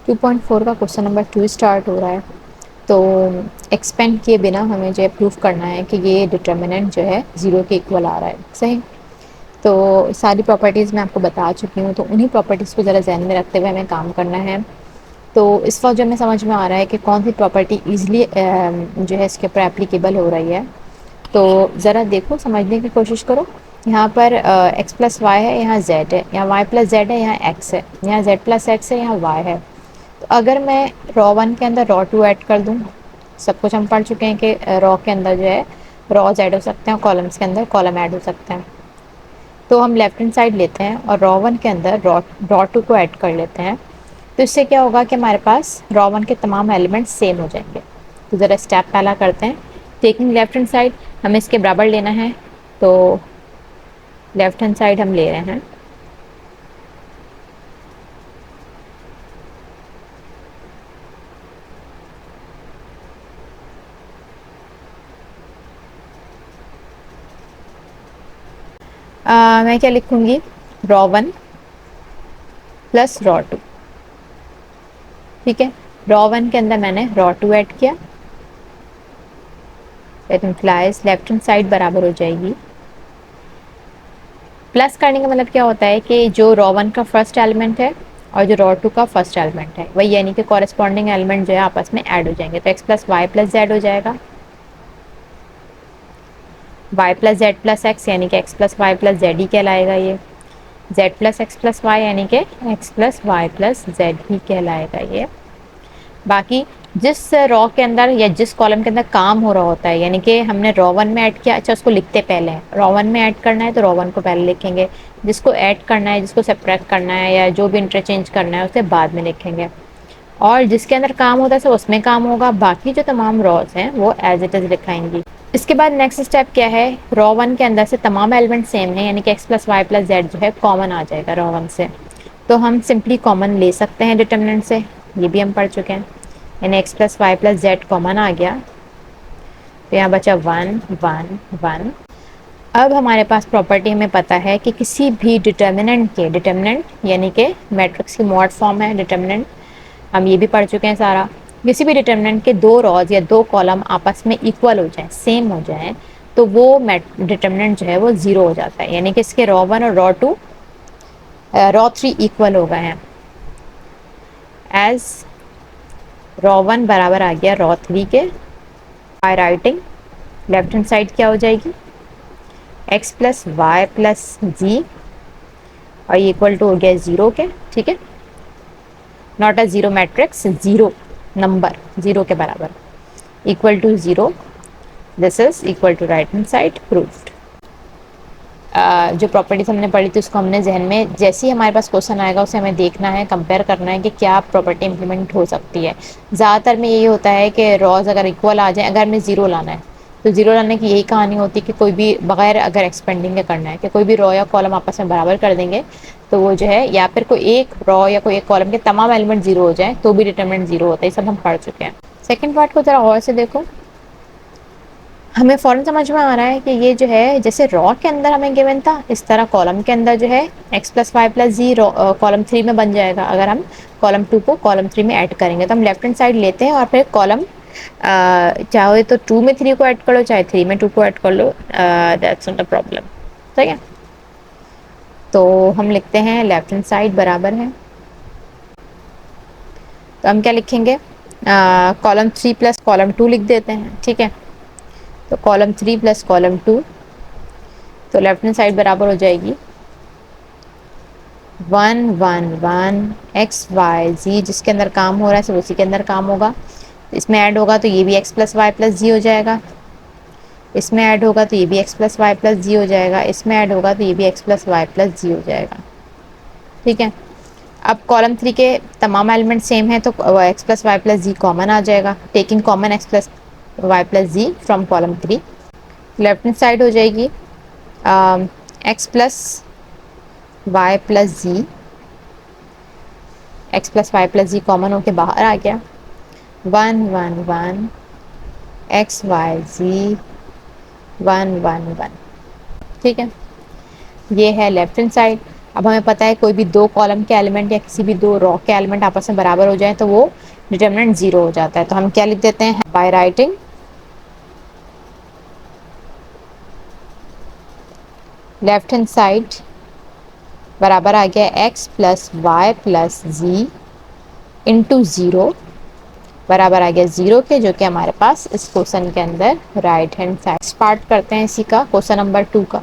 2.4 का question number 2 start हो रहा है। तो एक्सपेंड किए बिना हमें जो है प्रूफ करना है कि ये डिटर्मिनेंट जो है ज़ीरो के इक्वल आ रहा है। सही। तो सारी प्रॉपर्टीज़ मैं आपको बता चुकी हूँ, तो उन्हीं प्रॉपर्टीज़ को ज़रा ध्यान में रखते हुए हमें काम करना है। तो इस वक्त जो हमें समझ में आ रहा है कि कौन सी प्रॉपर्टी ईजिली जो है इसके ऊपर एप्लीकेबल हो रही है। तो ज़रा देखो, समझने की कोशिश करो। यहाँ पर एक्स प्लस वाई है, यहाँ जेड है, यहाँ वाई प्लस जेड है, यहाँ एक्स है, यहाँ जेड प्लस एक्स है, यहाँ वाई है। तो अगर मैं रॉ वन के अंदर रॉ टू ऐड कर दूँ, सब कुछ हम पढ़ चुके हैं कि रॉ के अंदर जो है रॉज ऐड हो सकते हैं, कॉलम्स के अंदर कॉलम ऐड हो सकते हैं। तो हम लेफ्ट हैंड साइड लेते हैं और रॉ वन के अंदर रॉ टू को ऐड कर लेते हैं। तो इससे क्या होगा कि हमारे पास रॉ वन के तमाम एलिमेंट्स सेम हो जाएंगे। तो ज़रा स्टेप पहला करते हैं। टेकिंग लेफ्ट हैंड साइड, हमें इसके बराबर लेना है, तो लेफ्ट हैंड साइड हम ले रहे हैं। मैं क्या लिखूंगी, row one plus row two. ठीक है, रॉ वन के अंदर मैंने रॉ टू ऐड किया, that implies left hand side बराबर हो जाएगी। प्लस करने का मतलब क्या होता है कि जो रॉ वन का फर्स्ट एलिमेंट है और जो रॉ टू का फर्स्ट एलिमेंट है वही यानी कि कॉरेस्पॉन्डिंग एलिमेंट जो है आपस में ऐड हो जाएंगे। तो X plus Y plus Z हो जाएगा, Y plus Z plus X यानी कि x plus Y plus Z ही कहलाएगा ये। Z plus X plus Y यानी कि x plus Y plus Z ही कहलाएगा ये। बाकी जिस रॉ के अंदर या जिस कॉलम के अंदर काम हो रहा होता है, यानी कि हमने रॉ वन में ऐड किया, अच्छा उसको लिखते पहले हैं। रॉ वन में ऐड करना है तो रॉ वन को पहले लिखेंगे, जिसको ऐड करना है, जिसको सब्ट्रैक्ट करना है या जो भी इंटरचेंज करना है उसे बाद में लिखेंगे। और जिसके अंदर काम होता है सो उसमें काम होगा, बाकी जो तमाम रॉज हैं वो एज इट इज़ लिखाएंगी। इसके बाद नेक्स्ट स्टेप क्या है, रॉ वन के अंदर से तमाम एलिमेंट सेम है, यानी कि x plus Y plus z जो है कॉमन आ जाएगा रॉ वन से। तो हम सिंपली कॉमन ले सकते हैं डिटर्मिनेंट से, ये भी हम पढ़ चुके हैं। यानी X plus Y plus Z common आ गया, तो यहाँ बचा वन वन वन। अब हमारे पास प्रॉपर्टी हमें पता है कि किसी भी डिटर्मिनेंट के, डिटर्मिनेंट यानी कि मैट्रिक्स की मॉड फॉर्म है डिटर्मिनेंट, हम ये भी पढ़ चुके हैं सारा। किसी भी डिटर्मिनेंट के दो रॉज या दो कॉलम आपस में इक्वल हो जाए, सेम हो जाए, तो वो डिटर्मिनेंट जो है वो ज़ीरो हो जाता है। यानी कि इसके रॉ वन और row two, row three equal हो गए हैं। एज रॉ वन बराबर आ गया रॉ थ्री के, by writing left hand side क्या हो जाएगी, x plus Y plus z, और ये इक्वल टू हो गया ज़ीरो के। ठीक है, not a zero matrix, zero number, zero के बराबर, equal to zero, this is equal to right hand side proved. जो प्रॉपर्टीज हमने पढ़ी थी उसको हमने जहन में, जैसे ही हमारे पास क्वेश्चन आएगा उसे हमें देखना है, कंपेयर करना है कि क्या प्रॉपर्टी इंप्लीमेंट हो सकती है। ज़्यादातर में यही होता है कि रॉज अगर इक्वल आ जाए, अगर हमें ज़ीरो लाना है तो ज़ीरो लाने की यही कहानी होती है कि कोई भी बगैर अगर एक्सपेंडिंग के करना है कि कोई भी रॉ या कॉलम आपस में बराबर कर देंगे तो वो जो है, या फिर कोई एक रॉ या कोई एक कॉलम के तमाम एलिमेंट जीरो हो जाए तो भी डिटरमिनेंट जीरो होता है। ये सब हम पढ़ चुके हैं। सेकेंड पार्ट को ज़रा और से देखो, हमें फ़ौरन समझ में आ रहा है कि ये जो है जैसे रॉ के अंदर हमें गिवन था, इस तरह कॉलम के अंदर जो है x plus Y plus G column three में बन जाएगा। अगर हम कॉलम टू को कॉलम थ्री में ऐड करेंगे तो हम लेफ्ट हैंड साइड लेते हैं और फिर कॉलम, चाहे तो टू में थ्री को ऐड कर लो, चाहे थ्री में टू को ऐड कर लो, दैट्स नॉट अ प्रॉब्लम। ठीक है, तो हम लिखते हैं लेफ्ट हैंड साइड बराबर है, तो हम क्या लिखेंगे, column three plus column two लिख देते हैं। ठीक है, तो column three plus column two, तो लेफ्ट हैंड साइड बराबर हो जाएगी one one one X Y Z, जिसके अंदर काम हो रहा है सब उसी के अंदर काम होगा। इसमें ऐड होगा तो ये भी एक्स प्लस वाई प्लस जी हो जाएगा, इसमें ऐड होगा तो ये भी एक्स प्लस वाई प्लस जी हो जाएगा, इसमें ऐड होगा तो ये भी एक्स प्लस वाई प्लस जी हो जाएगा। ठीक है, अब कॉलम थ्री के तमाम एलिमेंट सेम है तो X plus Y plus Z common आ जाएगा, taking common X plus Y plus Z from column three. Left hand side हो जाएगी x plus Y plus Z, X plus Y plus Z common होके बाहर आ गया, one one one X Y Z one one one. ठीक है, ये है लेफ्ट हैंड साइड। अब हमें पता है कोई भी दो कॉलम के एलिमेंट या किसी भी दो रो के एलिमेंट आपस में बराबर हो जाए तो वो डिटरमिनेंट 0 हो जाता है। तो हम क्या लिख देते हैं, bye writing left hand side बराबर आ गया x प्लस वाई प्लस जी इंटू 0 बराबर आ गया 0 के, जो कि हमारे पास इस क्वेश्चन के अंदर राइट हैंड साइड। पार्ट करते हैं इसी का, क्वेश्चन नंबर 2 का।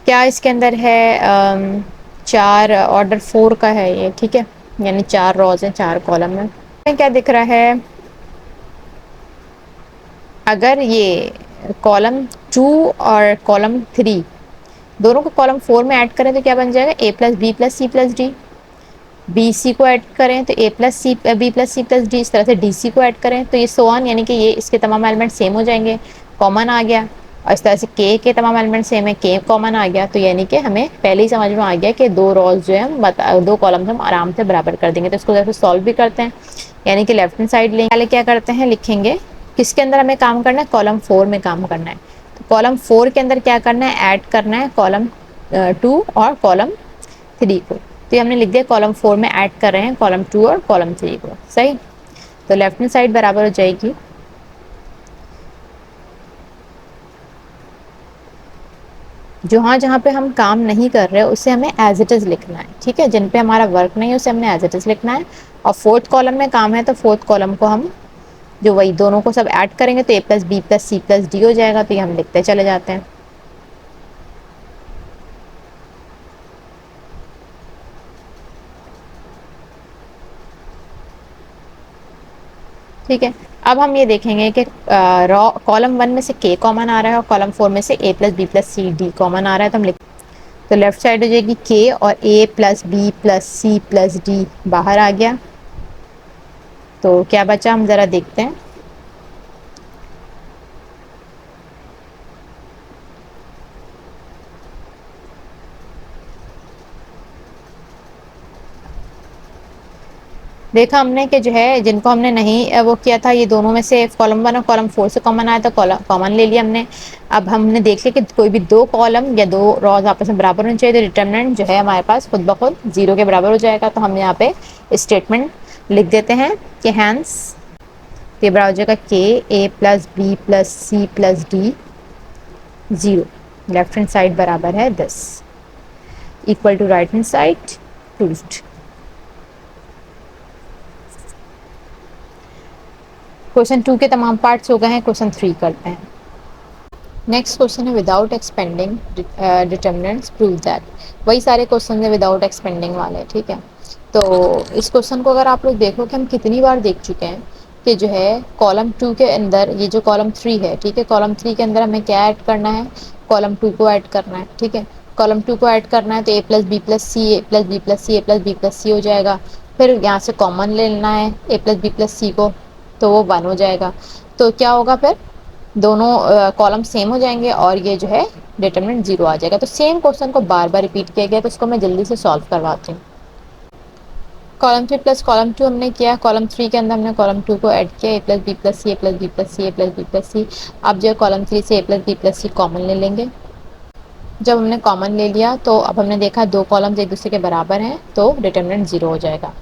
क्या इसके अंदर है, चार ऑर्डर 4 का है ये, ठीक है, यानी 4 रोज हैं 4 कॉलम में। क्या दिख रहा है, अगर ये कॉलम 2 और कॉलम 3 दोनों को कॉलम 4 में ऐड करें तो क्या बन जाएगा, a plus B plus C plus d. B c को ऐड करें तो a plus c b plus C plus d. इस तरह से डी सी को ऐड करें तो ये सो ऑन, यानी कि ये इसके तमाम एलिमेंट सेम हो जाएंगे, कॉमन आ गया। और इस तरह से के तमाम एलिमेंट सेम है, के कॉमन आ गया। तो यानी कि हमें पहले ही समझ में आ गया कि दो रोज जो है हम दो कॉलम्स हम आराम से बराबर कर देंगे। तो इसको जैसे सॉल्व भी करते हैं, यानी कि लेफ्ट हैंड साइड लेंगे। पहले क्या करते हैं, लिखेंगे किसके अंदर हमें काम करना है, कॉलम 4 में काम करना है। तो कॉलम 4 के अंदर क्या करना है, ऐड करना है कॉलम 2 और कॉलम 3 को। तो ये हमने लिख दिया, कॉलम 4 में ऐड कर रहे हैं कॉलम 2 और कॉलम 3 को, सही। तो लेफ्ट हैंड साइड बराबर हो जाएगी जहाँ पे हम काम नहीं कर रहे उसे हमें एज इट इज लिखना है, ठीक है। जिन पे हमारा वर्क नहीं है उसे हमने एज इट इज लिखना है। और फोर्थ कॉलम में काम है तो फोर्थ कॉलम को हम जो वही दोनों को सब ऐड करेंगे तो a plus B plus C plus d हो जाएगा। तो ये हम लिखते चले जाते हैं, ठीक है। अब हम ये देखेंगे कि रॉ कॉलम 1 में से k कॉमन आ रहा है और कॉलम 4 में से a plus B plus C D common आ रहा है। तो हम लिख, तो लेफ्ट साइड हो जाएगी k और a plus B plus C plus d बाहर आ गया। तो क्या बचा, हम ज़रा देखते हैं। देखा हमने कि जो है जिनको हमने नहीं वो किया था, ये दोनों में से कॉलम 1 और कॉलम 4 से कॉमन आया तो कॉमन ले लिया हमने। अब हमने देख लिया कि कोई भी दो कॉलम या दो रॉज आपस में बराबर होने चाहिए, तो डिटरमिनेंट जो है हमारे पास खुद ब खुद 0 के बराबर हो जाएगा। तो हम यहाँ पे स्टेटमेंट लिख देते हैं कि हैंस ये बराबर हो जाएगा के A plus B plus C plus D 0, left hand side बराबर है 10 equal to right hand side proved. Question 2 के तमाम पार्ट्स हो गए हैं, क्वेश्चन 3 करते हैं। नेक्स्ट क्वेश्चन है without expanding determinants prove that. वही सारे क्वेश्चन है विदाउट एक्सपेंडिंग वाले, ठीक है। तो इस क्वेश्चन को अगर आप लोग देखो कि हम कितनी बार देख चुके हैं कि जो है कॉलम 2 के अंदर ये जो कॉलम 3 है, ठीक है, कॉलम 3 के अंदर हमें क्या ऐड करना है, कॉलम 2 को ऐड करना है, ठीक है। कॉलम 2 को ऐड करना है तो a plus B plus C A plus B plus C A plus B plus C हो जाएगा। फिर यहाँ से कॉमन ले लेना है a प्लस बी प्लस सी को, तो वो 1 हो जाएगा। तो क्या होगा फिर, दोनों कॉलम सेम हो जाएंगे और ये जो है डिटरमिनेंट 0 आ जाएगा। तो सेम क्वेश्चन को बार बार रिपीट किया गया, तो इसको मैं जल्दी से सॉल्व करवाती हूँ। कॉलम 3 प्लस कॉलम 2 हमने किया, कॉलम 3 के अंदर हमने कॉलम 2 को ऐड किया, a plus B plus C A plus B plus C A plus B plus C. अब जो है कॉलम 3 से a plus B plus C common ले लेंगे। जब हमने कॉमन ले लिया तो अब हमने देखा दो कॉलम्स एक दूसरे के बराबर हैं तो डिटरमिनेंट 0 हो जाएगा।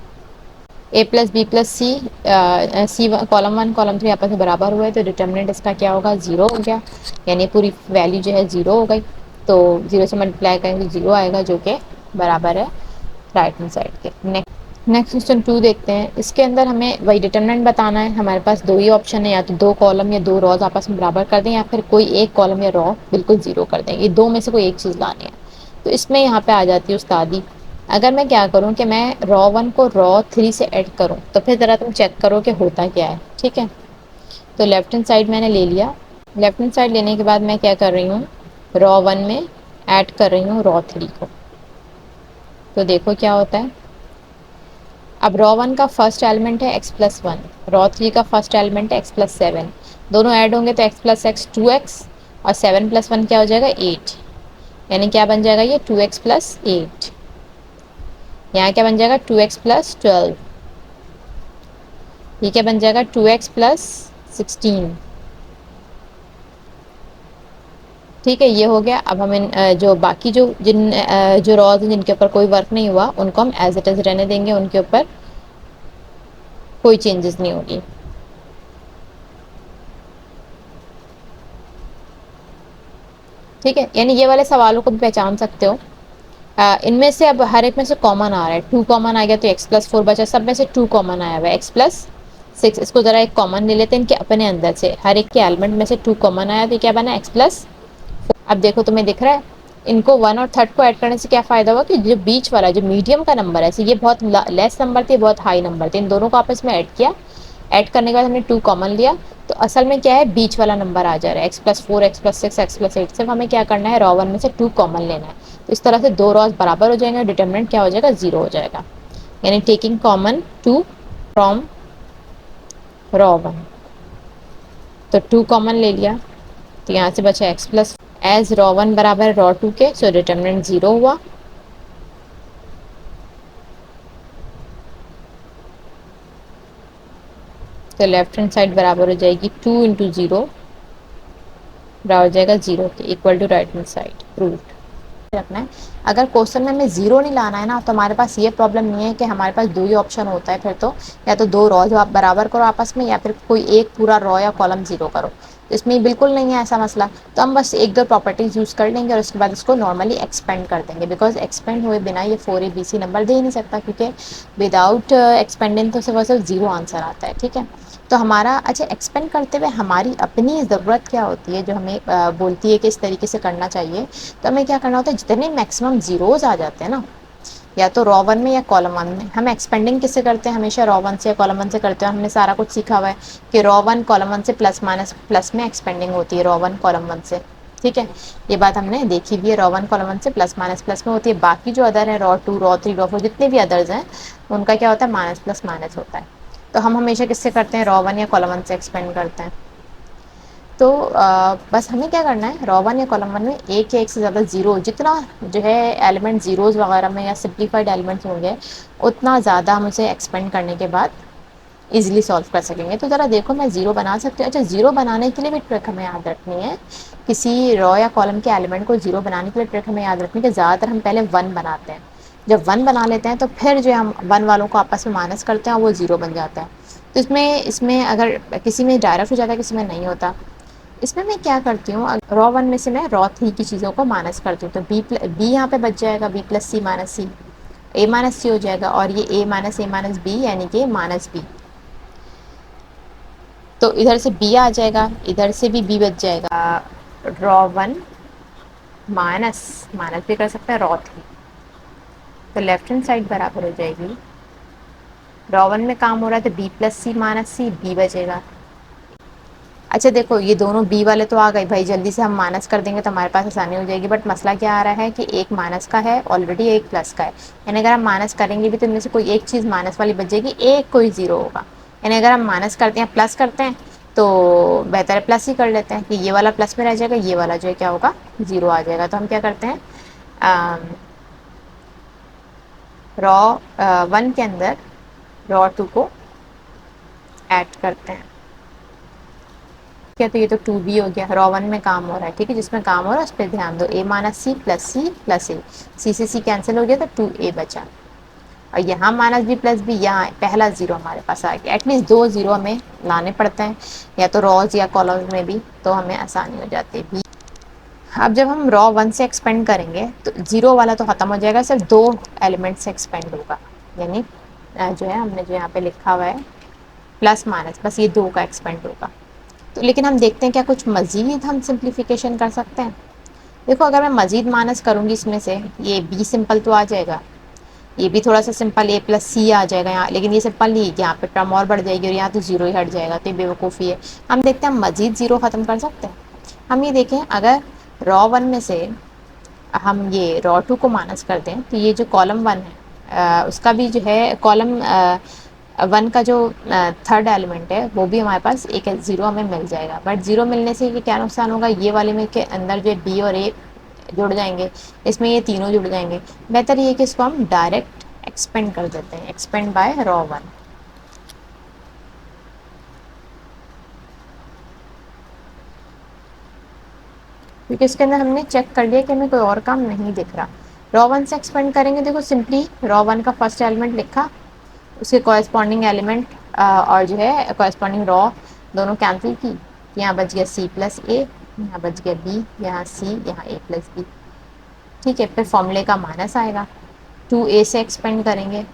a plus B plus c c column 1 column 3 आपस में बराबर हुए तो डिटरमिनेंट इसका क्या होगा, 0 हो गया, यानी पूरी वैल्यू जो है 0 हो गई। तो 0 से मल्टीप्लाई करेंगे तो 0 आएगा, जो कि बराबर है राइट हैंड साइड के। नेक्स्ट क्वेश्चन 2 देखते हैं। इसके अंदर हमें वही डिटरमिनेंट बताना है। हमारे पास दो ही ऑप्शन है, या तो दो कॉलम या दो रॉज आपस में बराबर कर दें, या फिर कोई एक कॉलम या रॉ बिल्कुल 0 कर दें। ये दो में से कोई एक चीज़ लानी है। तो इसमें यहाँ पे आ जाती है उस्तादी। अगर मैं क्या करूँ कि मैं रॉ 1 को रॉ 3 से ऐड करूँ, तो फिर ज़रा तुम चेक करो कि होता क्या है, ठीक है। तो लेफ्ट हैंड साइड मैंने ले लिया। लेफ्ट हैंड साइड लेने के बाद मैं क्या कर रही हूँ, रॉ 1 में ऐड कर रही हूँ रॉ 3 को। तो देखो क्या होता है। अब रॉ 1 का फर्स्ट एलिमेंट है x प्लस 1, रॉ 3 का फर्स्ट एलिमेंट है x प्लस 7। दोनों ऐड होंगे तो x प्लस एक्स 2x और 7 प्लस 1 क्या हो जाएगा 8, यानी क्या बन जाएगा ये 2x प्लस 8। यहाँ क्या बन जाएगा 2x प्लस 12, ये क्या बन जाएगा 2x प्लस 16, ठीक है, ये हो गया। अब हम इन जो बाकी जो रॉज हैं जिनके ऊपर कोई वर्क नहीं हुआ उनको हम एज इट इज रहने देंगे, उनके ऊपर कोई चेंजेस नहीं होगी। ठीक है, यानी ये वाले सवालों को भी पहचान सकते हो। इनमें से अब हर एक में से कॉमन आ रहा है, 2 कॉमन आ गया तो x+4 बचा, सब में से 2 कॉमन आया हुआ है, x+6। इसको जरा एक कॉमन ले लेते हैं इनके अपने अंदर से, हर एक के एलिमेंट में से 2 कॉमन आया तो क्या बना, x+4। अब देखो तुम्हें दिख रहा है, इनको 1 और 3 को ऐड करने से क्या फायदा हुआ कि जो बीच वाला जो मीडियम का नंबर है, ये बहुत लेस नंबर थे, बहुत हाई नंबर थे, इन दोनों को आपस में ऐड किया। ऐड करने के बाद हमने 2 कॉमन लिया, तो असल में क्या है, बीच वाला नंबर आ जा रहा है, x+4 x+6 x+8। सिर्फ हमें क्या करना है, रॉ वन में से 2 कॉमन लेना है। तो इस तरह से दो रॉज बराबर हो जाएंगे, डिटरमिनेंट क्या हो जाएगा, 0 हो जाएगा। यानी taking common 2 from raw one, तो 2 कॉमन ले लिया, तो यहाँ से बचा x+। एज रॉ वन बराबर रॉ टू के, सो डिटरमिनेंट 0 हुआ। तो लेफ्ट हैंड साइड बराबर हो जाएगी 2 इंटू 0, बराबर हो जाएगा 0 के, equal to right hand side, proved. रखना है। अगर क्वेश्चन में हमें जीरो नहीं लाना है ना, तो हमारे पास ये प्रॉब्लम नहीं है कि हमारे पास दो ही ऑप्शन होता है फिर तो, या तो दो रॉ जो आप बराबर करो आपस में, या फिर कोई एक पूरा रॉ या कॉलम जीरो करो। तो इसमें बिल्कुल नहीं है ऐसा मसला। तो हम बस एक दो प्रॉपर्टीज यूज कर लेंगे और उसके बाद इसको नॉर्मली एक्सपेंड कर देंगे, बिकॉज एक्सपेंड हुए बिना ये 4ABC नंबर दे ही नहीं सकता, क्योंकि विदाउट एक्सपेंडिंग तो सिर्फ और सिर्फ जीरो आंसर आता है। ठीक है, तो हमारा अच्छा एक्सपेंड करते हुए हमारी अपनी ज़रूरत क्या होती है जो हमें बोलती है कि इस तरीके से करना चाहिए। तो हमें क्या करना होता है, जितने मैक्सिमम जीरोज आ जाते हैं ना, या तो रॉ वन में या कॉलम वन में, हम एक्सपेंडिंग किससे करते हैं, हमेशा रॉ वन से या कॉलम वन से करते हैं। हमने सारा कुछ सीखा हुआ है कि रॉ वन कॉलम वन से प्लस माइनस प्लस में एक्सपेंडिंग होती है, रॉ वन कॉलम वन से। ठीक है, ये बात हमने देखी भी है, रॉ वन कॉलम वन से प्लस माइनस प्लस में होती है। बाकी जो अदर है, row two row three row four जितने भी अदर्स हैं, उनका क्या होता है, माइनस प्लस माइनस होता है। तो हम हमेशा किससे करते हैं, रॉ वन या कॉलम वन से एक्सपेंड करते हैं। तो बस हमें क्या करना है, रॉ वन या कॉलम वन में एक या एक से ज़्यादा जीरो, जितना जो है एलिमेंट जीरोज वगैरह में या सिंप्लीफाइड एलिमेंट्स होंगे, उतना ज़्यादा हम उसे एक्सपेंड करने के बाद इजीली सॉल्व कर सकेंगे। तो ज़रा देखो, मैं ज़ीरो बना सकती हूँ। अच्छा, ज़ीरो बनाने के लिए भी ट्रिक हमें याद रखनी है, किसी रॉ या कॉलम के एलिमेंट को ज़ीरो बनाने के लिए ट्रिक हमें याद रखनी है कि ज़्यादातर हम पहले वन बनाते हैं। जब वन बना लेते हैं तो फिर जो हम वन वालों को आपस में माइनस करते हैं वो ज़ीरो बन जाता है। तो इसमें इसमें अगर किसी में डायरेक्ट हो जाता है, किसी में नहीं होता। इसमें मैं क्या करती हूँ, रॉ वन में से मैं रॉ थ्री की चीज़ों को माइनस करती हूँ, तो बी यहाँ पे बच जाएगा, बी प्लस सी माइनस सी, ए माइनस सी हो जाएगा, और ये ए माइनस बी यानी कि माइनस बी। तो इधर से बी आ जाएगा, इधर से भी बी बच जाएगा। रॉ वन माइनस माइनस भी कर सकते हैं रॉ थ्री, तो लेफ्ट हैंड साइड बराबर हो जाएगी, रॉ वन में काम हो रहा है तो बी प्लस सी माइनस सी, बी बचेगा। अच्छा देखो, ये दोनों बी वाले तो आ गए भाई, जल्दी से हम माइनस कर देंगे तो हमारे पास आसानी हो जाएगी। बट मसला क्या आ रहा है कि एक माइनस का है ऑलरेडी, एक प्लस का है, यानी अगर हम माइनस करेंगे भी तो इनमें से कोई एक चीज़ माइनस वाली बच जाएगी, एक कोई ज़ीरो होगा। यानी अगर हम माइनस करते हैं प्लस करते हैं तो बेहतर है प्लस ही कर लेते हैं, कि ये वाला प्लस में रह जाएगा, ये वाला जो है क्या होगा, ज़ीरो आ जाएगा। तो हम क्या करते हैं, रॉ वन के अंदर रॉ टू को ऐड करते हैं। ठीक है, तो ये तो टू बी हो गया, रॉ वन में काम हो रहा है। ठीक है, जिसमें काम हो रहा है उस पर ध्यान दो, ए माइनस सी प्लस ए, सी से सी कैंसिल हो गया तो टू ए बचा, और यहाँ माइनस बी प्लस बी, यहाँ पहला जीरो हमारे पास आ गया। एटलीस्ट दो जीरो हमें लाने पड़ते हैं, या तो रॉज या कॉलम्स में भी, तो हमें आसानी हो जाती है। अब जब हम रॉ वन से एक्सपेंड करेंगे तो जीरो वाला तो ख़त्म हो जाएगा, सिर्फ दो एलिमेंट से एक्सपेंड होगा। यानी जो है हमने जो यहाँ पे लिखा हुआ है प्लस माइनस, बस ये दो का एक्सपेंड होगा। तो लेकिन हम देखते हैं क्या कुछ मज़ीद हम सिंप्लीफिकेशन कर सकते हैं। देखो, अगर मैं मज़ीद माइनस करूँगी इसमें से, ये बी सिंपल तो आ जाएगा, ये भी थोड़ा सा सिंपल, ए प्लस सी आ जाएगा यहाँ, लेकिन ये सिंपल नहीं है कि यहाँ पे टर्म और बढ़ जाएगी और यहाँ तो जीरो ही हट जाएगा, तो ये बेवकूफ़ी है। हम देखते हैं हम मज़ीद ज़ीरो ख़त्म कर सकते हैं। हम ये देखें, अगर रॉ वन में से हम ये रॉ टू को माइनस कर दें तो ये जो कॉलम वन है उसका भी जो है कॉलम वन का जो थर्ड एलिमेंट है वो भी हमारे पास एक ज़ीरो हमें मिल जाएगा। बट ज़ीरो मिलने से ये क्या नुकसान होगा, ये वाले में के अंदर जो बी और ए जुड़ जाएंगे, इसमें ये तीनों जुड़ जाएंगे। बेहतर ये कि इसको हम डायरेक्ट एक्सपेंड कर देते हैं, एक्सपेंड बाय रॉ वन। क्योंकि इसके अंदर हमने चेक कर लिया कि हमें कोई और काम नहीं दिख रहा। रॉ 1 से एक्सपेंड करेंगे, देखो सिंपली रॉ 1 का फर्स्ट एलिमेंट लिखा, उसके कॉरेस्पॉन्डिंग एलिमेंट और जो है कॉरेस्पॉन्डिंग रॉ दोनों कैंसिल की। यहाँ बच गया सी प्लस ए, यहाँ बच गया बी, यहाँ सी, यहाँ ए प्लस बी। ठीक है, फिर फॉर्मूले का माइनस आएगा। 2a से एक्सपेंड करेंगे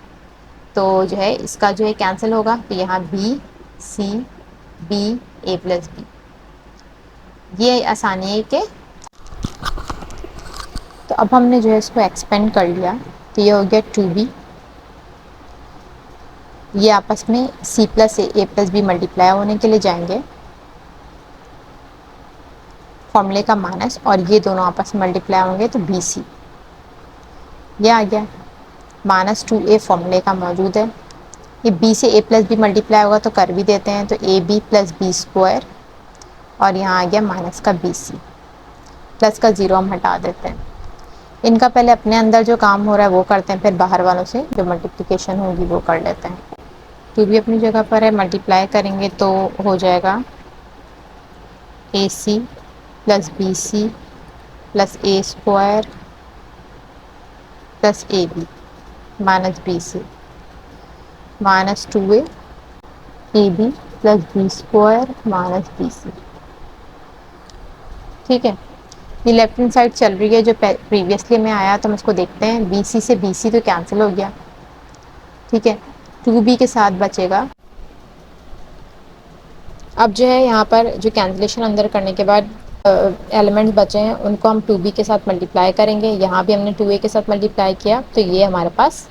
तो जो है इसका जो है कैंसिल होगा, तो यहाँ बी सी बी ए प्लस बी। ये आसानी है कि तो अब हमने जो है इसको एक्सपेंड कर लिया, तो ये हो गया 2b। ये आपस में c प्लस ए प्लस बी मल्टीप्लाई होने के लिए जाएंगे, फॉर्मूले का माइनस, और ये दोनों आपस में मल्टीप्लाई होंगे तो बी सी। ये आ गया -2a फॉर्मूले का मौजूद है। ये b से a प्लस बी मल्टीप्लाई होगा तो कर भी देते हैं, तो a B plus B square, और यहाँ आ गया माइनस का बी सी। प्लस का ज़ीरो हम हटा देते हैं। इनका पहले अपने अंदर जो काम हो रहा है वो करते हैं, फिर बाहर वालों से जो मल्टीप्लिकेशन होगी वो कर लेते हैं। टू भी अपनी जगह पर है, मल्टीप्लाई करेंगे तो हो जाएगा A C plus B C plus A square plus A B minus B C -2a A B plus B square minus B C. ठीक है, ये लेफ्ट हैंड साइड चल रही है जो प्रीवियसली में आया, तो हम इसको देखते हैं। बी सी से बी सी तो कैंसिल हो गया। ठीक है, 2b के साथ बचेगा। अब जो है यहाँ पर जो कैंसिलेशन अंदर करने के बाद एलिमेंट्स बचे हैं उनको हम 2b के साथ मल्टीप्लाई करेंगे। यहाँ भी हमने 2a के साथ मल्टीप्लाई किया, तो ये हमारे पास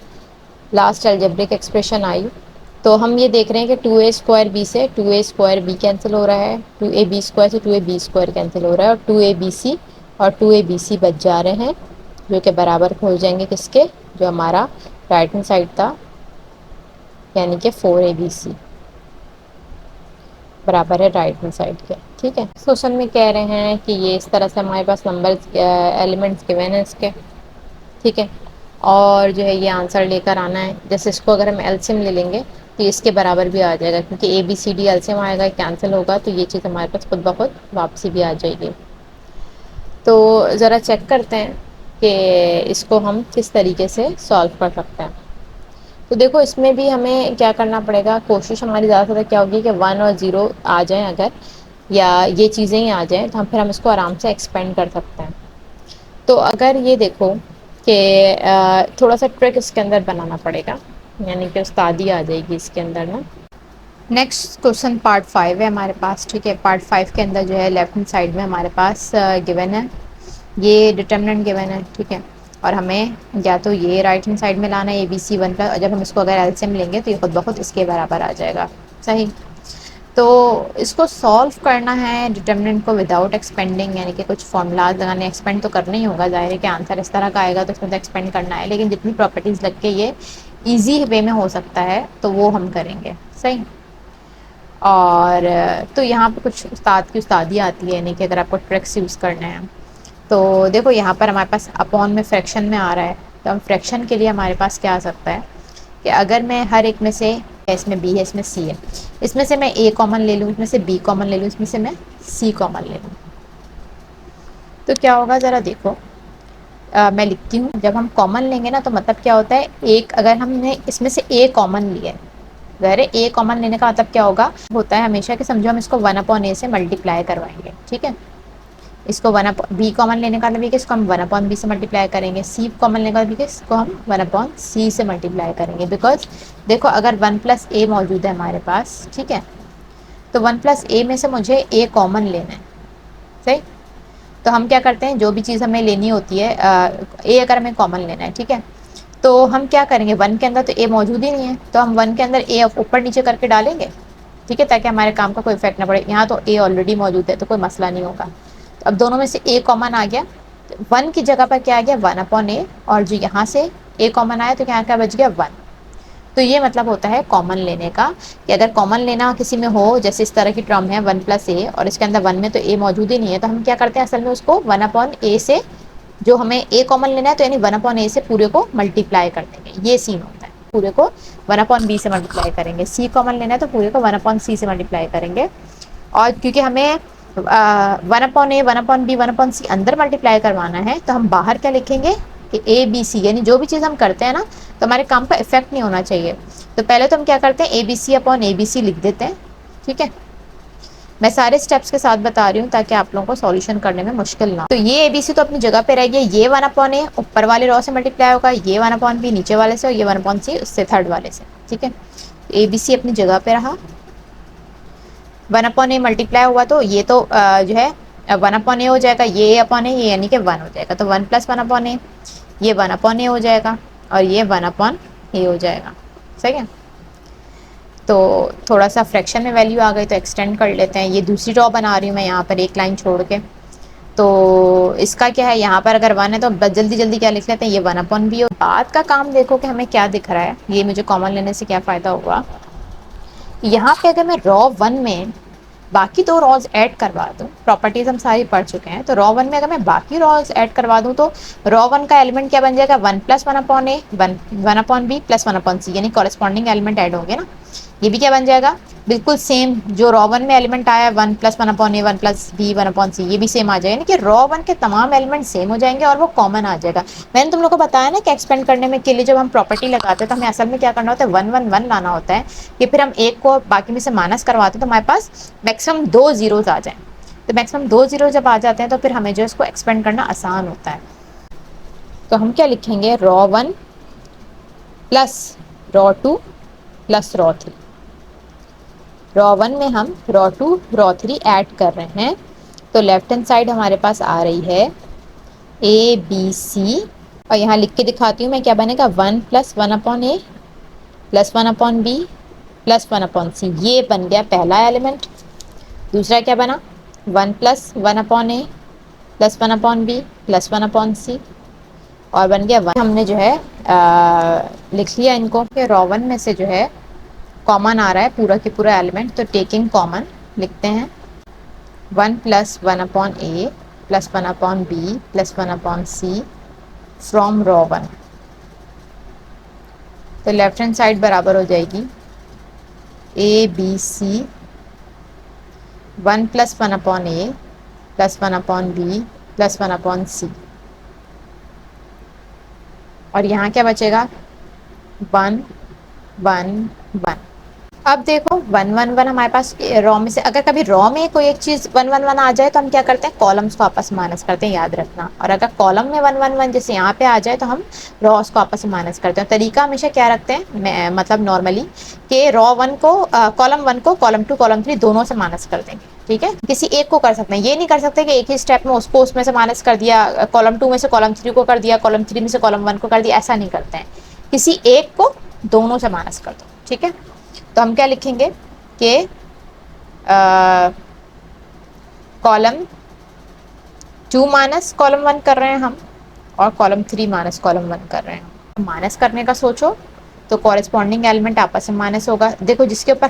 लास्ट अलजेब्रिक एक्सप्रेशन आई। तो हम ये देख रहे हैं कि 2a स्क्वायर b से 2a स्क्वायर b कैंसिल हो रहा है, 2a b स्क्वायर से 2a b स्क्वायर कैंसिल हो रहा है, और 2a b c और 2a b c बच जा रहे हैं, जो कि बराबर हो जाएंगे किसके, जो हमारा राइट हैंड साइड था, यानी कि 4a b c बराबर है राइट हैंड साइड के। ठीक है, क्वेश्चन में कह रहे हैं कि ये इस तरह से हमारे पास नंबर एलिमेंट्स गिवन है इसके। ठीक है, और जो है ये आंसर लेकर आना है। जैसे इसको अगर हम एलसीएम ले लेंगे तो इसके बराबर भी आ जाएगा, क्योंकि a b c d LCM आएगा, कैंसिल होगा, तो ये चीज़ हमारे पास खुद ब खुद वापसी भी आ जाएगी। तो ज़रा चेक करते हैं कि इसको हम किस तरीके से सॉल्व कर सकते हैं। तो देखो इसमें भी हमें क्या करना पड़ेगा, कोशिश हमारी ज़्यादा से ज़्यादा क्या होगी कि 1 और 0 आ जाएं, अगर या ये चीज़ें ही आ जाएं तो फिर हम इसको आराम से एक्सपेंड कर सकते हैं। तो अगर ये देखो कि थोड़ा सा ट्रिक इसके अंदर बनाना पड़ेगा, यानी कि उस्तादी आ जाएगी इसके अंदर ना। नेक्स्ट क्वेश्चन पार्ट 5 है हमारे पास। ठीक है, पार्ट 5 के अंदर जो है लेफ्ट हैंड साइड में हमारे पास गिवन है, ये डिटर्मिनेंट गिवन है। ठीक है, और हमें या तो ये राइट हैंड साइड में लाना है ABC1 का, और जब हम इसको अगर एलसीएम लेंगे तो ये खुद ब खुद इसके बराबर आ जाएगा। सही, तो इसको सॉल्व करना है डिटर्मिनेंट को विदाउट एक्सपेंडिंग, यानी कि कुछ फॉर्मूलाज लगाने, एक्सपेंड तो करना ही होगा, जाहिर है कि आंसर इस तरह का आएगा तो इसमें तो एक्सपेंड करना है, लेकिन जितनी प्रॉपर्टीज़ लग के ये ईजी वे में हो सकता है तो वो हम करेंगे। सही, और तो यहाँ पे कुछ उस्ताद की उस्तादी आती है, यानी कि अगर आपको ट्रिक्स यूज़ करने हैं तो देखो यहाँ पर हमारे पास अपॉन में फ्रैक्शन में आ रहा है, तो हम फ्रैक्शन के लिए हमारे पास क्या आ सकता है कि अगर मैं हर एक में से, इसमें बी है इसमें सी है, इसमें से मैं ए कॉमन ले लूँ, इसमें से बी कॉमन ले लूँ, इसमें से मैं सी कॉमन ले लूँ, तो क्या होगा ज़रा देखो। मैं लिखती हूँ, जब हम कॉमन लेंगे ना तो मतलब क्या होता है, एक अगर हमने इसमें से ए कॉमन लिया है, अगर ए कॉमन लेने का मतलब क्या होगा होता है हमेशा कि समझो हम इसको 1/a से मल्टीप्लाई करवाएंगे। ठीक है, इसको बी कॉमन लेने का मतलब इसको हम 1/b से मल्टीप्लाई करेंगे, सी कॉमन लेने का मतलब इसको हम 1/c से मल्टीप्लाई करेंगे। बिकॉज देखो अगर 1+a मौजूद है हमारे पास, ठीक है, तो 1+a में से मुझे a कॉमन लेना है। सही, तो हम क्या करते हैं, जो भी चीज़ हमें लेनी होती है a अगर हमें कॉमन लेना है, ठीक है, तो हम क्या करेंगे, 1 के अंदर तो a मौजूद ही नहीं है, तो हम 1 के अंदर a ऊपर नीचे करके डालेंगे। ठीक है, ताकि हमारे काम का कोई इफेक्ट ना पड़े। यहाँ तो a ऑलरेडी मौजूद है तो कोई मसला नहीं होगा। तो अब दोनों में से a कॉमन आ गया, 1 की जगह पर क्या आ गया 1/a, और जो यहाँ से a कॉमन आया तो यहाँ क्या बच गया 1। तो ये मतलब होता है कॉमन लेने का, कि अगर कॉमन लेना किसी में हो, जैसे इस तरह की टर्म है 1+a और इसके अंदर 1 में तो a मौजूद ही नहीं है, तो हम क्या करते हैं असल में उसको 1/a से, जो हमें a कॉमन लेना है तो यानी 1/a से पूरे को मल्टीप्लाई कर देंगे। ये सीन होता है, पूरे को 1/b से मल्टीप्लाई करेंगे। c कॉमन लेना है तो पूरे को 1/c से मल्टीप्लाई करेंगे। और क्योंकि हमें 1/a 1/b 1/c अंदर मल्टीप्लाई करवाना है, तो हम बाहर क्या लिखेंगे कि ए बी सी, यानी जो भी चीज़ हम करते हैं ना तो हमारे काम पर इफेक्ट नहीं होना चाहिए। तो पहले तो हम क्या करते हैं, a b c upon a b c लिख देते हैं। ठीक है, मैं सारे स्टेप्स के साथ बता रही हूँ ताकि आप लोगों को सॉल्यूशन करने में मुश्किल ना हो। तो ये एबीसी तो अपनी जगह पे रहेगी, ये 1/a ऊपर वाले रो से मल्टीप्लाई होगा, ये 1/b नीचे वाले से, और ये 1/c उससे थर्ड वाले से। ठीक है, एबीसी अपनी जगह पे रहा। 1/a मल्टीप्लाई हुआ तो ये तो जो है 1/a हो जाएगा, ये अपॉन ए, ये यानी कि 1 हो जाएगा, तो 1+1/a, ये 1/a हो जाएगा, और ये 1/a हो जाएगा। सही है, तो थोड़ा सा फ्रैक्शन में वैल्यू आ गई तो एक्सटेंड कर लेते हैं। ये दूसरी रॉ बना रही हूँ मैं यहाँ पर एक लाइन छोड़ के। तो इसका क्या है, यहाँ पर अगर 1 है तो बस जल्दी जल्दी क्या लिख लेते हैं, ये 1/b हो। बाद का काम देखो कि हमें क्या दिख रहा है, ये मुझे कॉमन लेने से क्या फ़ायदा होगा। यहाँ पे अगर मैं रॉ 1 में बाकी दो रॉज ऐड करवा दूँ, प्रॉपर्टीज हम सारी पढ़ चुके हैं, तो रॉ 1 में अगर मैं बाकी रॉज ऐड करवा दूँ तो रॉ 1 का एलिमेंट क्या बन जाएगा, 1+1/a 1/b प्लस 1/c, यानी कॉरेस्पॉन्डिंग एलिमेंट ऐड होंगे ना। ये भी क्या बन जाएगा, बिल्कुल सेम जो रॉ 1 में एलिमेंट आया 1+1/a 1+b 1/c, ये भी सेम आ जाएगा, यानी कि रॉ 1 के तमाम एलिमेंट सेम हो जाएंगे और वो कॉमन आ जाएगा। मैंने तुम लोग को बताया ना कि एक्सपेंड करने में के लिए जब हम प्रॉपर्टी लगाते हैं तो हमें असल में क्या करना होता है, 1 1 1 लाना होता है, कि फिर हम एक को बाकी में से माइनस करवाते हैं तो हमारे पास मैक्सिमम 2 जीरोज आ जाए। तो मैक्सिमम 2 जीरो जब आ जाते हैं तो फिर हमें जो इसको एक्सपेंड करना आसान होता है। तो हम क्या लिखेंगे, raw 1 plus raw 2 plus raw 3। Raw 1 में हम रॉ 2 रॉ 3 ऐड कर रहे हैं, तो लेफ्ट हैंड साइड हमारे पास आ रही है ए बी सी, और यहाँ लिख के दिखाती हूँ मैं क्या बनेगा, 1+1/a plus 1/b plus 1/c, ये बन गया पहला एलिमेंट। दूसरा क्या बना, 1+1/a plus 1/b plus 1/c, और बन गया 1। हमने जो है लिख लिया इनको कि रॉ 1 में से जो है कॉमन आ रहा है पूरा की पूरा एलिमेंट, तो टेकिंग कॉमन लिखते हैं 1+1/a plus 1/b plus 1/c from raw 1। तो लेफ्ट हैंड साइड बराबर हो जाएगी a b c 1+1/a plus 1/b plus 1/c, और यहाँ क्या बचेगा, 1 1 1। अब देखो 1 1 1 हमारे पास रॉ में से, अगर कभी रॉ में कोई एक चीज़ 1 1 1 आ जाए तो हम क्या करते हैं, कॉलम्स को आपस में माइनस करते हैं, याद रखना। और अगर कॉलम में 1 1 1 जैसे यहाँ पे आ जाए तो हम रॉस को आपस में माइनस करते हैं। तरीका हमेशा क्या रखते हैं, मतलब नॉर्मली कि रॉ 1 को कॉलम 1 को कॉलम 2 कॉलम 3 दोनों से माइनस कर देंगे। ठीक है, किसी एक को कर सकते हैं, ये नहीं कर सकते कि एक ही स्टेप में उसको उसमें से माइनस कर दिया, कॉलम 2 में से कॉलम 3 को कर दिया, कॉलम 3 में से कॉलम 1 को कर दिया, ऐसा नहीं करते हैं। किसी एक को दोनों से माइनस कर दो। ठीक है, तो हम क्या लिखेंगे कि कॉलम 2 माइनस कॉलम 1 कर रहे हैं हम, और कॉलम 3 माइनस कॉलम 1 कर रहे हैं। माइनस करने का सोचो तो कॉरेस्पॉन्डिंग एलिमेंट आपस में माइनस होगा। देखो जिसके ऊपर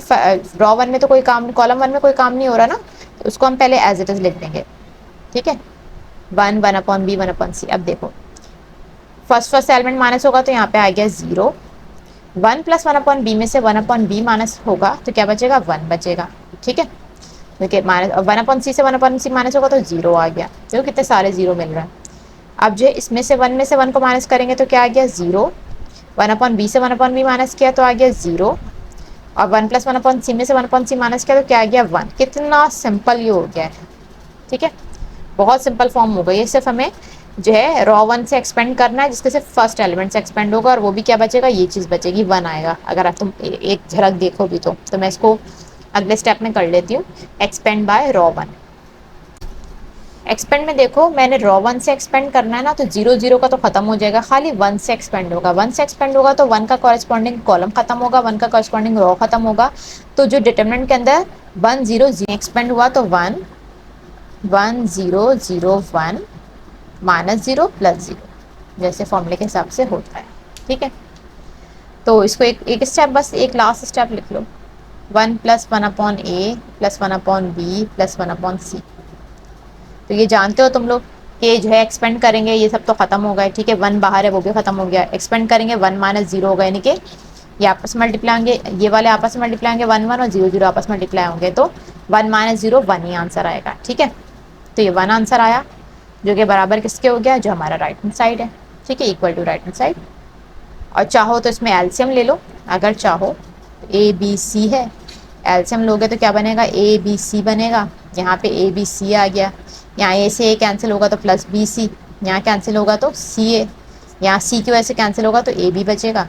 रॉ 1 में तो कोई काम, कॉलम 1 में कोई काम नहीं हो रहा ना, तो उसको हम पहले एज इट इज लिख देंगे। ठीक है, 1 1/b 1/c। अब देखो फर्स्ट एलिमेंट माइनस होगा तो यहाँ पे आ गया 0। 1+1/b में से 1/b माइनस होगा तो क्या बचेगा, 1 बचेगा। ठीक है, देखिए माइनस 1/c से 1/c माइनस होगा तो 0 आ गया। देखो कितने सारे 0 मिल रहे हैं। अब जो इसमें से 1 में से 1 को माइनस करेंगे तो क्या आ गया, 0। 1/b से 1/b माइनस किया तो आ गया 0, और 1+1/c में से 1/c माइनस किया तो क्या आ गया, 1। कितना सिंपल ये हो गया है। ठीक है, बहुत सिंपल फॉर्म हो गई है। सिर्फ हमें जो है रॉ 1 से एक्सपेंड करना है, जिसके सिर्फ फर्स्ट एलिमेंट से एक्सपेंड होगा, और वो भी क्या बचेगा, ये चीज़ बचेगी, 1 आएगा। अगर आप तुम एक झलक देखो भी तो मैं इसको अगले स्टेप में कर लेती हूँ, एक्सपेंड बाय रॉ 1। एक्सपेंड में देखो मैंने रॉ 1 से एक्सपेंड करना है ना, तो 0 0 का तो खत्म हो जाएगा, खाली 1 से एक्सपेंड होगा। 1 से एक्सपेंड होगा तो 1 का कॉरेस्पॉन्डिंग कॉलम खत्म होगा, 1 का कॉरेस्पॉन्डिंग रॉ खत्म होगा। तो जो डिटरमिनेंट के अंदर 1 0 0 एक्सपेंड हुआ तो 1 1 0 0 1 -0 +0, जैसे फॉर्मूले के हिसाब से होता है। ठीक है, तो इसको एक स्टेप, बस एक लास्ट स्टेप लिख लो, 1+1/a plus 1/b plus 1/c। तो ये जानते हो तुम लोग कि जो है एक्सपेंड करेंगे ये सब तो खत्म हो गए। ठीक है, 1 बाहर है वो भी खत्म हो गया। एक्सपेंड करेंगे 1 -0 होगा, यानी कि ये आपस में मल्टीप्लाई होंगे, ये वाले आपस में मल्टीप्लाई होंगे 1 1, और 0 0 आपस में मल्टीप्लाई होंगे, तो 1 माइनस 0 1 ही आंसर आएगा। ठीक है, तो ये 1 आंसर आया, जो कि बराबर किसके हो गया, जो हमारा राइट हैंड साइड है। ठीक है, equal to right hand side. और चाहो तो इसमें एलसीएम ले लो, अगर चाहो ए बी सी है, एलसीएम लोगे तो क्या बनेगा, ए बी सी बनेगा। यहाँ पे ए बी सी आ गया, यहाँ ए से ए कैंसिल होगा तो प्लस बी सी, यहाँ कैंसिल होगा तो सी ए, यहाँ सी की वजह से कैंसिल होगा तो ए बी बचेगा,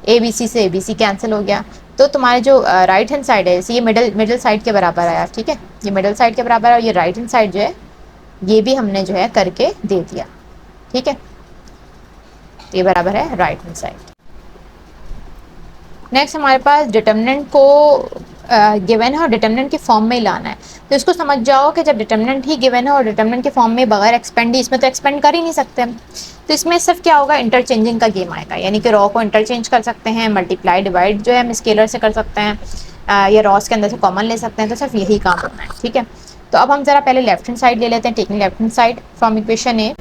ए बी सी से ए बी सी कैंसिल हो गया। तो तुम्हारे जो राइट हैंड साइड है ये मिडल साइड के बराबर आया। ठीक है, ये मिडल साइड के बराबर है, और ये राइट हैंड साइड जो है ये भी हमने जो है करके दे दिया। ठीक है, ये बराबर है राइट हैंड साइड। नेक्स्ट हमारे पास डिटर्मिनेंट को गिवन है और डिटर्मिनेंट के फॉर्म में ही लाना है। तो इसको समझ जाओ कि जब डिटर्मिनेंट ही गिवन है और डिटर्मिनेंट के फॉर्म में बगैर एक्सपेंड ही, इसमें तो एक्सपेंड कर ही नहीं सकते हम, तो इसमें सिर्फ क्या होगा, इंटरचेंजिंग का गेम आएगा। यानी कि रॉ को इंटरचेंज कर सकते हैं, मल्टीप्लाई डिवाइड जो है हम स्केलर से कर सकते हैं, या रॉस के अंदर से कॉमन ले सकते हैं, तो सिर्फ यही काम होना है। ठीक है, तो अब हम जरा पहले लेफ्ट हैंड साइड ले लेते हैं, taking left hand side from equation A.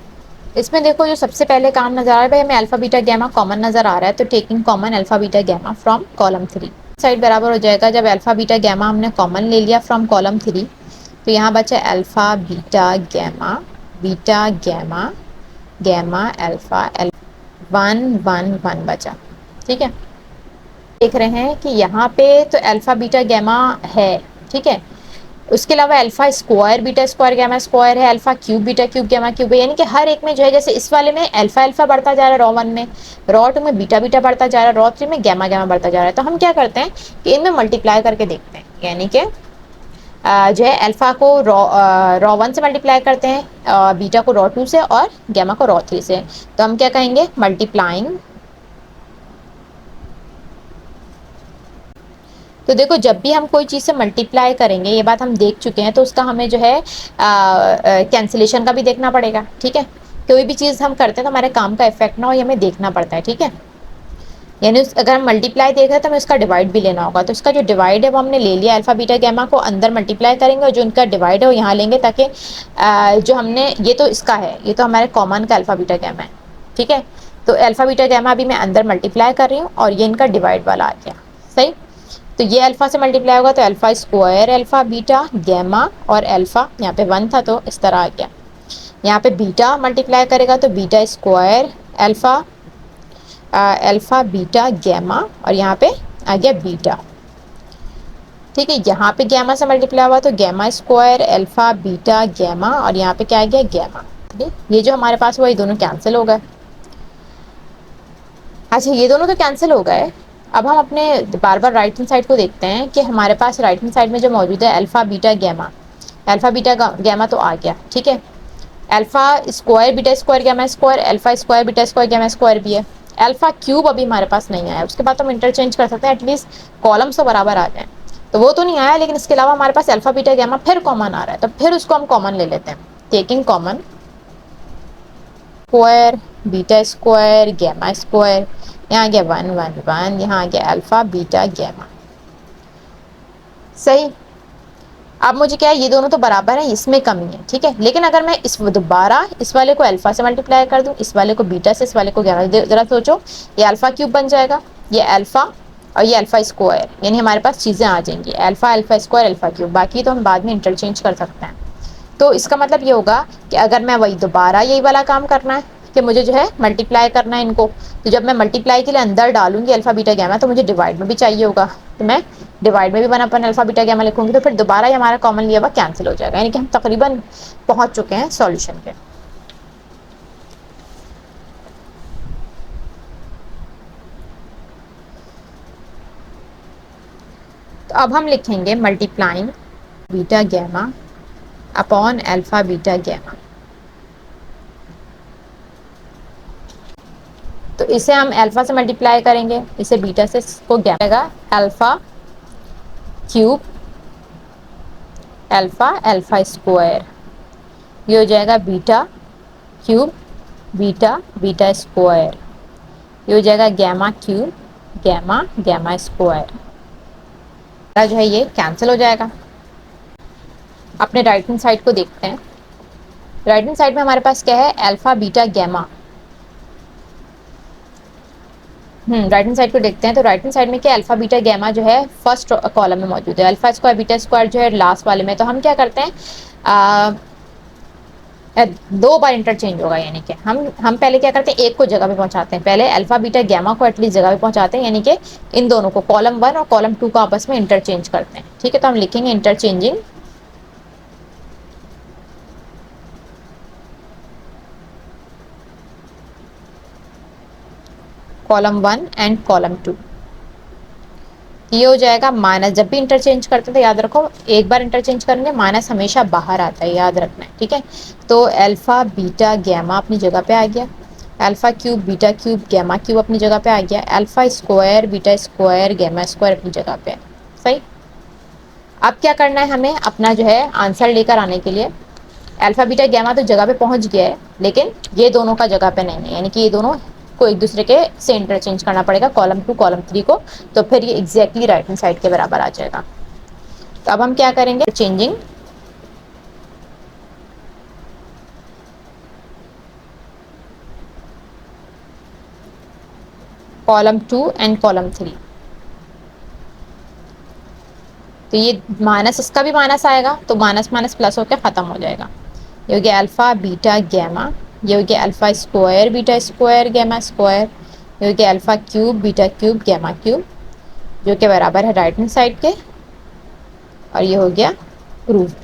इसमें देखो जो सबसे पहले काम नजर आ रहा है, भाई हमें अल्फा बीटा गैमा कॉमन नजर आ रहा है, तो taking common alpha beta gamma from column 3 side बराबर हो जाएगा, जब अल्फा बीटा गैमा हमने कॉमन ले लिया फ्रॉम कॉलम 3, तो यहाँ बचा alpha beta gamma, beta gamma, gamma alpha, 1 1 1 बचा। ठीक है, देख रहे हैं कि यहाँ पे तो अल्फा बीटा गैमा है। ठीक है, उसके अलावा alpha square beta square gamma square है, alpha cube beta cube gamma cube है, यानी कि हर एक में जो है, जैसे इस वाले में अल्फा अल्फा बढ़ता जा रहा है रॉ 1 में, रॉ 2 में बीटा बीटा बढ़ता जा रहा है, रॉ 3 में गैमा गैमा बढ़ता जा रहा है। तो हम क्या करते हैं कि इनमें मल्टीप्लाई करके देखते हैं, यानी कि जो है अल्फा को रॉ 1 से मल्टीप्लाई करते हैं, बीटा को रॉ 2 से और गैमा को रॉ 3 से। तो हम क्या कहेंगे, मल्टीप्लाइंग। तो देखो जब भी हम कोई चीज़ से मल्टीप्लाई करेंगे, ये बात हम देख चुके हैं, तो उसका हमें जो है कैंसिलेशन का भी देखना पड़ेगा। ठीक है, कोई भी चीज़ हम करते हैं तो हमारे काम का इफेक्ट ना हो, ये हमें देखना पड़ता है। ठीक है, यानी अगर हम मल्टीप्लाई देख रहे हैं तो हमें उसका डिवाइड भी लेना होगा। तो इसका जो डिवाइड है वो हमने ले लिया, अल्फा बीटा गैमा को अंदर मल्टीप्लाई करेंगे और जो उनका डिवाइड है वो यहाँ लेंगे, ताकि जो हमने, ये तो इसका है, ये तो हमारे कॉमन का अल्फा बीटा गैमा है। ठीक है, तो अल्फा बीटा गैमा अभी मैं अंदर मल्टीप्लाई कर रही हूँ और ये इनका डिवाइड वाला आ गया। सही, तो ये अल्फा से मल्टीप्लाई होगा तो alpha square alpha beta gamma, और अल्फा यहाँ पे 1 था तो इस तरह आ गया। यहाँ पे बीटा मल्टीप्लाई करेगा तो beta square alpha, alpha beta gamma, और यहाँ पे आ गया बीटा। ठीक है, यहाँ पे गैमा से मल्टीप्लाई हुआ तो gamma square alpha beta gamma, और यहाँ पे क्या आ गया, गैमा। ये जो हमारे पास हुआ ये दोनों कैंसिल हो गए। अच्छा, ये दोनों तो कैंसिल हो गए। अब हम अपने बार बार राइट हैंड साइड को देखते हैं कि हमारे पास राइट हैंड साइड में जो मौजूद है alpha beta gamma, alpha beta gamma तो आ गया। ठीक है, alpha square beta square gamma square, alpha square beta square gamma square भी है। अल्फा क्यूब अभी हमारे पास नहीं आया, उसके बाद तो हम इंटरचेंज कर सकते हैं, एटलीस्ट कॉलम्स तो बराबर आ जाए। तो वो तो नहीं आया, लेकिन इसके अलावा हमारे पास अल्फा बीटा गैमा फिर कॉमन आ रहा है, तो फिर उसको हम कॉमन ले लेते हैं, taking common square beta square gamma square, यहाँ आ गया 1 1 1, यहाँ आ गया अल्फा बीटा गैमा। सही, अब मुझे क्या है, ये दोनों तो बराबर है, इसमें कमी है। ठीक है, लेकिन अगर मैं इस दोबारा इस वाले को अल्फा से मल्टीप्लाई कर दूं, इस वाले को बीटा से, इस वाले को गैमा, जरा सोचो, ये अल्फा क्यूब बन जाएगा, ये अल्फा और ये अल्फा स्क्वायर, यानी हमारे पास चीज़ें आ जाएंगी, alpha alpha square alpha cube, बाकी तो हम बाद में इंटरचेंज कर सकते हैं। तो इसका मतलब ये होगा कि अगर मैं वही दोबारा यही वाला काम करना है कि मुझे जो है मल्टीप्लाई करना है इनको, तो जब मैं मल्टीप्लाई के लिए अंदर डालूंगी अल्फा बीटा गैमा, तो मुझे डिवाइड में भी चाहिए होगा, तो मैं डिवाइड में भी 1 अल्फा बीटा गैमा लिखूंगी, तो फिर दोबारा ये हमारा कॉमन लिया हुआ कैंसिल हो जाएगा, यानी कि हम तकरीबन पहुंच चुके हैं सॉल्यूशन पे। तो अब हम लिखेंगे multiplying beta gamma upon alpha beta gamma. तो इसे हम अल्फा से मल्टीप्लाई करेंगे, इसे बीटा से, इसको gamma, alpha cube alpha alpha square, ये हो जाएगा beta cube beta beta square, ये हो जाएगा gamma cube gamma gamma square, जो है ये कैंसिल हो जाएगा। अपने राइट हैंड साइड को देखते हैं, राइट हैंड साइड में हमारे पास क्या है, alpha beta gamma, right hand side को देखते हैं। तो राइट हैंड साइड में क्या अल्फा बीटा गैमा जो है फर्स्ट कॉलम में मौजूद है, अल्फा स्क्वायर बीटा स्क्वायर जो है लास्ट वाले में। तो हम क्या करते हैं, दो बार इंटरचेंज होगा, यानी कि हम पहले क्या करते हैं, एक को जगह पे पहुंचाते हैं, पहले अल्फा बीटा गैमा को एटलीस्ट जगह पे पहुंचाते हैं, यानी कि इन दोनों को कॉलम 1 और कॉलम 2 को आपस में इंटरचेंज करते हैं। ठीक है, तो हम लिखेंगे इंटरचेंजिंग कॉलम 1 एंड कॉलम 2। ये हो जाएगा माइनस, जब भी इंटरचेंज करते हैं तो याद रखो एक बार इंटरचेंज करेंगे माइनस हमेशा बाहर आता है, याद रखना है। ठीक है, तो अल्फा बीटा गैमा अपनी जगह पे आ गया, alpha cube beta cube gamma cube अपनी जगह पे आ गया, alpha square beta square gamma square अपनी जगह पे है। सही, अब क्या करना है हमें, अपना जो है आंसर लेकर आने के लिए, अल्फा बीटा गैमा तो जगह पे पहुंच गया है, लेकिन ये दोनों का जगह पे नहीं है, यानी कि ये दोनों को एक दूसरे के से इंटरचेंज करना पड़ेगा, कॉलम 2 कॉलम 3 को। तो फिर ये एग्जैक्टली राइट हैंड साइड के बराबर आ जाएगा। तो अब हम क्या करेंगे, चेंजिंग कॉलम 2 एंड कॉलम 3। तो ये माइनस, इसका भी माइनस आएगा, तो माइनस माइनस प्लस होकर खत्म हो जाएगा। ये हो गया अल्फा बीटा गैमा, ये हो गया alpha square beta square gamma square, ये हो गया alpha cube beta cube gamma cube, जो कि बराबर है राइट हैंड साइड के, और ये हो गया प्रूफ।